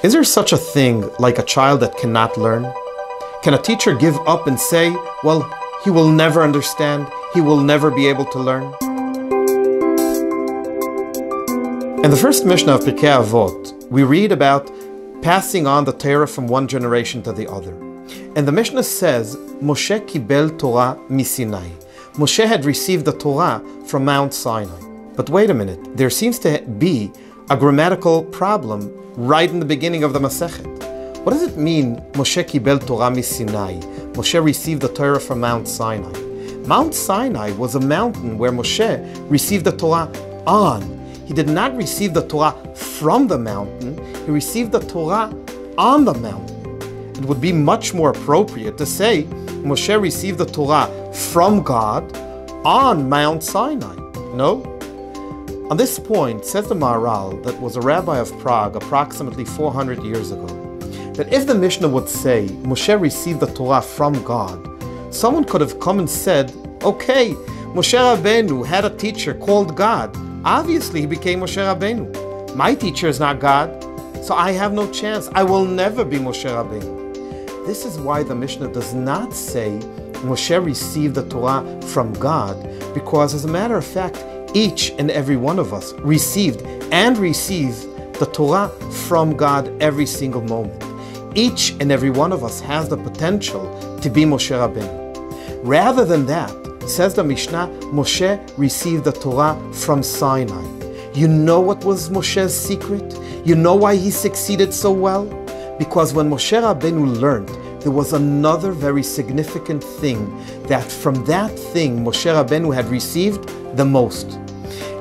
Is there such a thing like a child that cannot learn? Can a teacher give up and say, well, he will never understand, he will never be able to learn? In the first Mishnah of Pirkei Avot, we read about passing on the Torah from one generation to the other. And the Mishnah says, Moshe kibel Torah miSinai. Moshe had received the Torah from Mount Sinai. But wait a minute, there seems to be a grammatical problem right in the beginning of the Masechet. What does it mean, Moshe kibel Torah miSinai? Moshe received the Torah from Mount Sinai. Mount Sinai was a mountain where Moshe received the Torah on. He did not receive the Torah from the mountain, he received the Torah on the mountain. It would be much more appropriate to say Moshe received the Torah from God on Mount Sinai. No? On this point, says the Maharal, that was a rabbi of Prague approximately 400 years ago, that if the Mishnah would say Moshe received the Torah from God, someone could have come and said, okay, Moshe Rabbeinu had a teacher called God. Obviously, he became Moshe Rabbeinu. My teacher is not God, so I have no chance. I will never be Moshe Rabbeinu. This is why the Mishnah does not say Moshe received the Torah from God, because as a matter of fact, each and every one of us received and receives the Torah from God every single moment. Each and every one of us has the potential to be Moshe Rabbeinu. Rather than that, says the Mishnah, Moshe received the Torah from Sinai. You know what was Moshe's secret? You know why he succeeded so well? Because when Moshe Rabbeinu learned, there was another very significant thing, that from that thing Moshe Rabbeinu had received the most.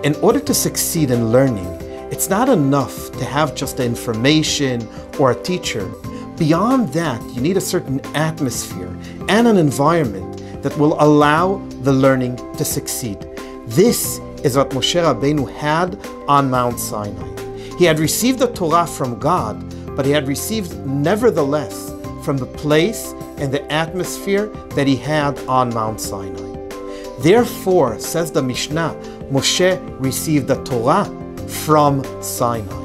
In order to succeed in learning, it's not enough to have just the information or a teacher. Beyond that, you need a certain atmosphere and an environment that will allow the learning to succeed. This is what Moshe Rabbeinu had on Mount Sinai. He had received the Torah from God, but he had received nevertheless from the place and the atmosphere that he had on Mount Sinai. Therefore, says the Mishnah, Moshe received the Torah from Sinai.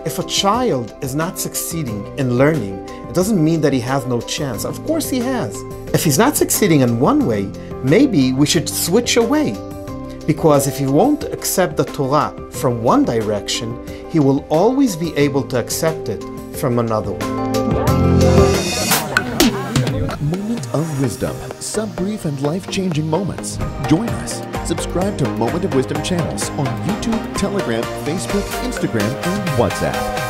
If a child is not succeeding in learning, it doesn't mean that he has no chance. Of course he has. If he's not succeeding in one way, maybe we should switch away. Because if he won't accept the Torah from one direction, he will always be able to accept it from another one. Moment of Wisdom. Sub-brief and life-changing moments. Join us. Subscribe to Moment of Wisdom channels on YouTube, Telegram, Facebook, Instagram, and WhatsApp.